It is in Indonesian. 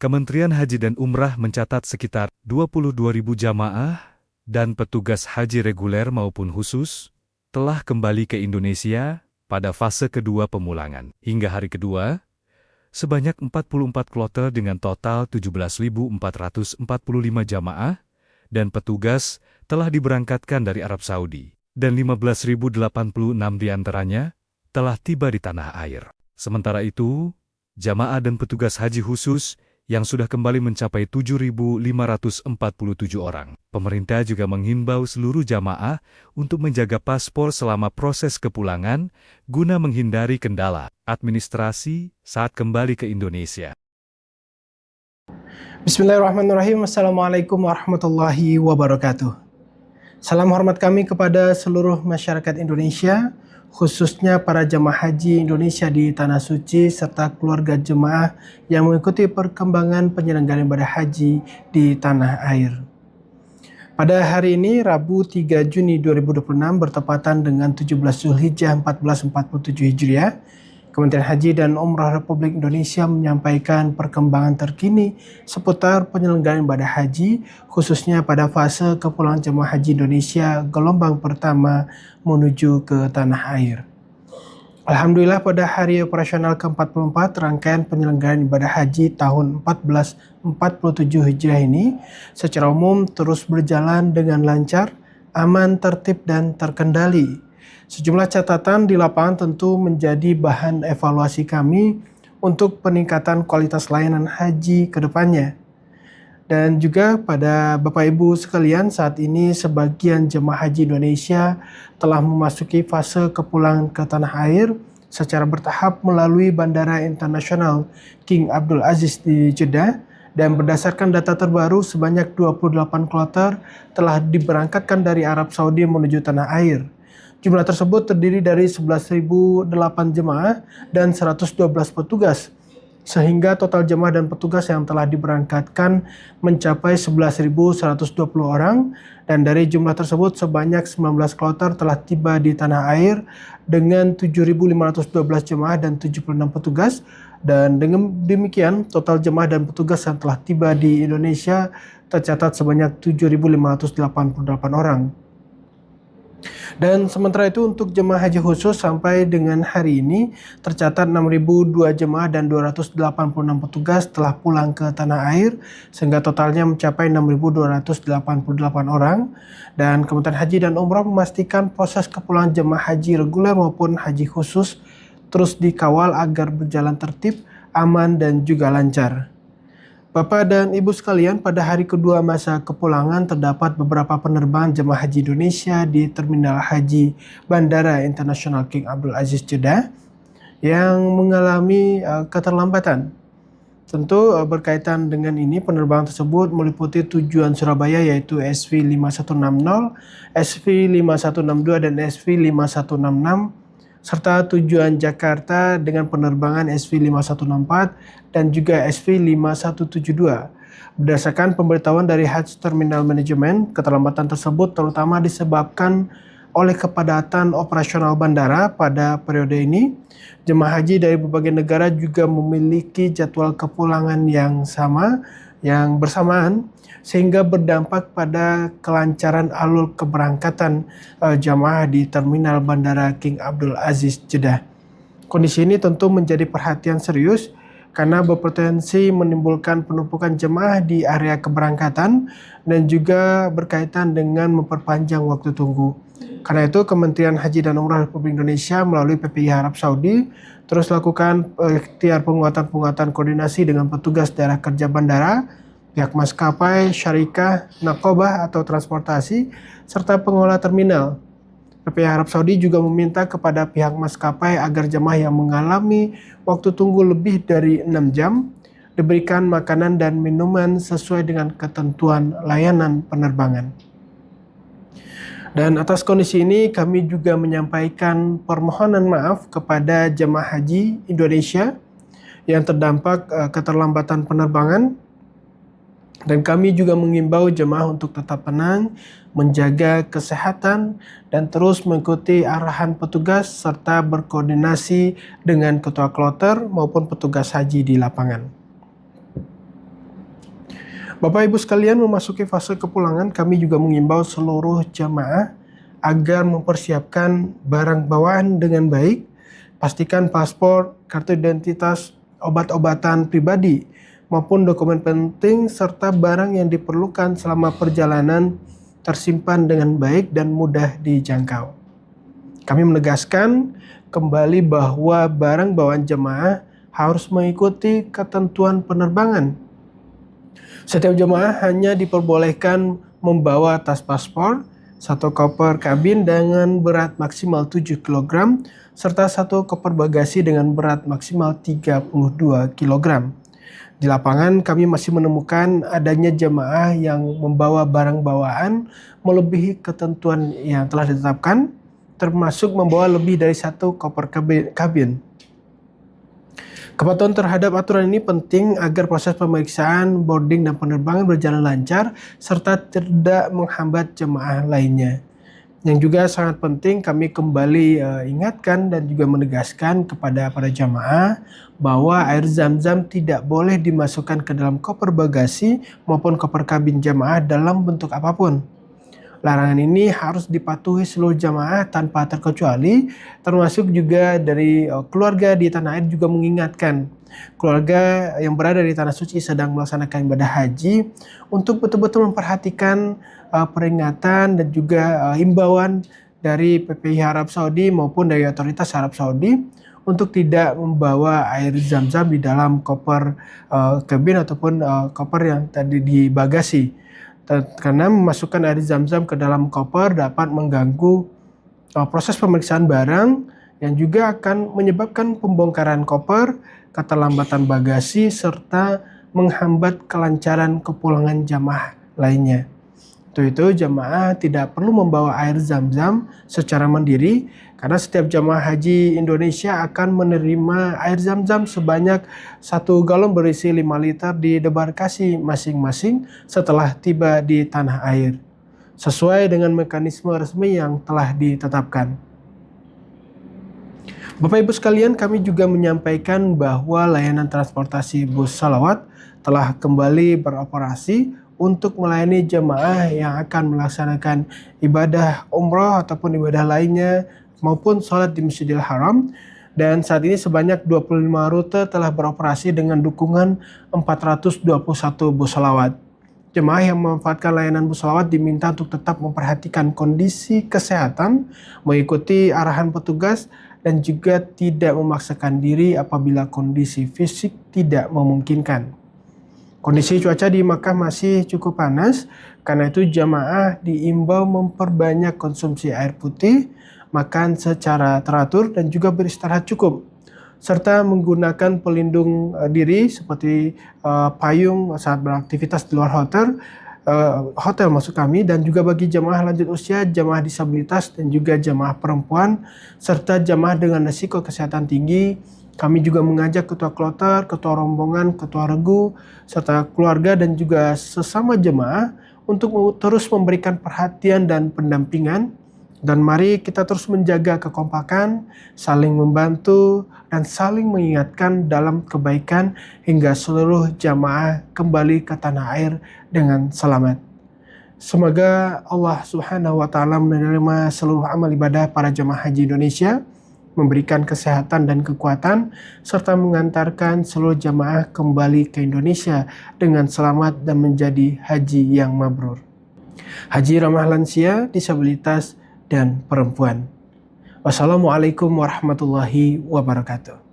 Kementerian Haji dan Umrah mencatat sekitar 22.000 jamaah dan petugas haji reguler maupun khusus telah kembali ke Indonesia pada fase kedua pemulangan. Hingga hari kedua, sebanyak 44 kloter dengan total 17.445 jamaah dan petugas telah diberangkatkan dari Arab Saudi, dan 15.086 diantaranya telah tiba di tanah air. Sementara itu, jamaah dan petugas haji khusus yang sudah kembali mencapai 7.547 orang. Pemerintah juga menghimbau seluruh jamaah untuk menjaga paspor selama proses kepulangan guna menghindari kendala administrasi saat kembali ke Indonesia. Bismillahirrahmanirrahim. Assalamualaikum warahmatullahi wabarakatuh. Salam hormat kami kepada seluruh masyarakat Indonesia, khususnya para jemaah haji Indonesia di Tanah Suci serta keluarga jemaah yang mengikuti perkembangan penyelenggaraan ibadah haji di tanah air. Pada hari ini, Rabu 3 Juni 2026 bertepatan dengan 17 Zulhijjah 1447 Hijriah, Kementerian Haji dan Umrah Republik Indonesia menyampaikan perkembangan terkini seputar penyelenggaraan ibadah haji, khususnya pada fase kepulangan jemaah haji Indonesia gelombang pertama menuju ke tanah air. Alhamdulillah, pada hari operasional ke-44 rangkaian penyelenggaraan ibadah haji tahun 1447 Hijriah ini secara umum terus berjalan dengan lancar, aman, tertib, dan terkendali. Sejumlah catatan di lapangan tentu menjadi bahan evaluasi kami untuk peningkatan kualitas layanan haji ke depannya. Dan juga pada Bapak Ibu sekalian, saat ini sebagian jemaah haji Indonesia telah memasuki fase kepulangan ke tanah air secara bertahap melalui Bandara Internasional King Abdul Aziz di Jeddah, dan berdasarkan data terbaru sebanyak 28 kloter telah diberangkatkan dari Arab Saudi menuju tanah air. Jumlah tersebut terdiri dari 11.008 jemaah dan 112 petugas, sehingga total jemaah dan petugas yang telah diberangkatkan mencapai 11.120 orang, dan dari jumlah tersebut sebanyak 19 kloter telah tiba di tanah air dengan 7.512 jemaah dan 76 petugas, dan dengan demikian total jemaah dan petugas yang telah tiba di Indonesia tercatat sebanyak 7.588 orang. Dan sementara itu untuk jemaah haji khusus sampai dengan hari ini tercatat 6.002 jemaah dan 286 petugas telah pulang ke tanah air, sehingga totalnya mencapai 6.288 orang. Dan Kementerian Haji dan Umrah memastikan proses kepulangan jemaah haji reguler maupun haji khusus terus dikawal agar berjalan tertib, aman, dan juga lancar. Bapak dan Ibu sekalian, pada hari kedua masa kepulangan terdapat beberapa penerbangan jemaah haji Indonesia di Terminal Haji Bandara Internasional King Abdul Aziz Jeddah yang mengalami keterlambatan. Tentu berkaitan dengan ini, penerbangan tersebut meliputi tujuan Surabaya yaitu SV5160, SV5162 dan SV5166, serta tujuan Jakarta dengan penerbangan SV5164 dan juga SV5172. Berdasarkan pemberitahuan dari Hajj Terminal Management, keterlambatan tersebut terutama disebabkan oleh kepadatan operasional bandara pada periode ini. Jemaah haji dari berbagai negara juga memiliki jadwal kepulangan yang bersamaan, sehingga berdampak pada kelancaran alur keberangkatan jamaah di Terminal Bandara King Abdul Aziz Jeddah. Kondisi ini tentu menjadi perhatian serius karena berpotensi menimbulkan penumpukan jemaah di area keberangkatan dan juga berkaitan dengan memperpanjang waktu tunggu. Karena itu, Kementerian Haji dan Umrah Republik Indonesia melalui PPI Arab Saudi terus lakukan ikhtiar penguatan koordinasi dengan petugas daerah kerja bandara, pihak maskapai, syarikah, nakobah atau transportasi, serta pengelola terminal. PPI Arab Saudi juga meminta kepada pihak maskapai agar jemaah yang mengalami waktu tunggu lebih dari 6 jam diberikan makanan dan minuman sesuai dengan ketentuan layanan penerbangan. Dan atas kondisi ini kami juga menyampaikan permohonan maaf kepada jemaah haji Indonesia yang terdampak keterlambatan penerbangan. Dan kami juga mengimbau jemaah untuk tetap tenang, menjaga kesehatan, dan terus mengikuti arahan petugas serta berkoordinasi dengan ketua kloter maupun petugas haji di lapangan. Bapak Ibu sekalian, memasuki fase kepulangan, kami juga mengimbau seluruh jamaah agar mempersiapkan barang bawaan dengan baik. Pastikan paspor, kartu identitas, obat-obatan pribadi, maupun dokumen penting serta barang yang diperlukan selama perjalanan tersimpan dengan baik dan mudah dijangkau. Kami menegaskan kembali bahwa barang bawaan jemaah harus mengikuti ketentuan penerbangan. Setiap jemaah hanya diperbolehkan membawa tas paspor, satu koper kabin dengan berat maksimal 7 kg, serta satu koper bagasi dengan berat maksimal 32 kg. Di lapangan kami masih menemukan adanya jemaah yang membawa barang bawaan melebihi ketentuan yang telah ditetapkan, termasuk membawa lebih dari satu koper kabin. Kepatuhan terhadap aturan ini penting agar proses pemeriksaan, boarding, dan penerbangan berjalan lancar serta tidak menghambat jemaah lainnya. Yang juga sangat penting kami kembali ingatkan dan juga menegaskan kepada para jamaah bahwa air zam-zam tidak boleh dimasukkan ke dalam koper bagasi maupun koper kabin jamaah dalam bentuk apapun. Larangan ini harus dipatuhi seluruh jamaah tanpa terkecuali, termasuk juga dari keluarga di tanah air juga mengingatkan keluarga yang berada di tanah suci sedang melaksanakan ibadah haji untuk betul-betul memperhatikan peringatan dan juga himbauan dari PPI Arab Saudi maupun dari otoritas Arab Saudi untuk tidak membawa air zam-zam di dalam koper kabin ataupun koper yang tadi di bagasi. Karena memasukkan air zam-zam ke dalam koper dapat mengganggu proses pemeriksaan barang yang juga akan menyebabkan pembongkaran koper, keterlambatan bagasi, serta menghambat kelancaran kepulangan jamaah lainnya. Untuk itu jamaah tidak perlu membawa air zam-zam secara mandiri karena setiap jamaah haji Indonesia akan menerima air zam-zam sebanyak 1 galon berisi 5 liter di debarkasi masing-masing setelah tiba di tanah air, sesuai dengan mekanisme resmi yang telah ditetapkan. Bapak Ibu sekalian, kami juga menyampaikan bahwa layanan transportasi bus salawat telah kembali beroperasi untuk melayani jemaah yang akan melaksanakan ibadah umroh ataupun ibadah lainnya maupun sholat di Masjidil Haram. Dan saat ini sebanyak 25 rute telah beroperasi dengan dukungan 421 bus salawat. Jemaah yang memanfaatkan layanan bus salawat diminta untuk tetap memperhatikan kondisi kesehatan, mengikuti arahan petugas, dan juga tidak memaksakan diri apabila kondisi fisik tidak memungkinkan. Kondisi cuaca di Makkah masih cukup panas, karena itu jamaah diimbau memperbanyak konsumsi air putih, makan secara teratur, dan juga beristirahat cukup, serta menggunakan pelindung diri seperti payung saat beraktivitas di luar hotel maksud kami, dan juga bagi jamaah lanjut usia, jamaah disabilitas, dan juga jamaah perempuan, serta jamaah dengan risiko kesehatan tinggi. Kami juga mengajak ketua kloter, ketua rombongan, ketua regu, serta keluarga dan juga sesama jemaah untuk terus memberikan perhatian dan pendampingan. Dan mari kita terus menjaga kekompakan, saling membantu, dan saling mengingatkan dalam kebaikan hingga seluruh jamaah kembali ke tanah air dengan selamat. Semoga Allah Subhanahu wa Ta'ala menerima seluruh amal ibadah para jamaah haji Indonesia, memberikan kesehatan dan kekuatan, serta mengantarkan seluruh jamaah kembali ke Indonesia dengan selamat dan menjadi haji yang mabrur. Haji ramah lansia, disabilitas, dan perempuan. Wassalamualaikum warahmatullahi wabarakatuh.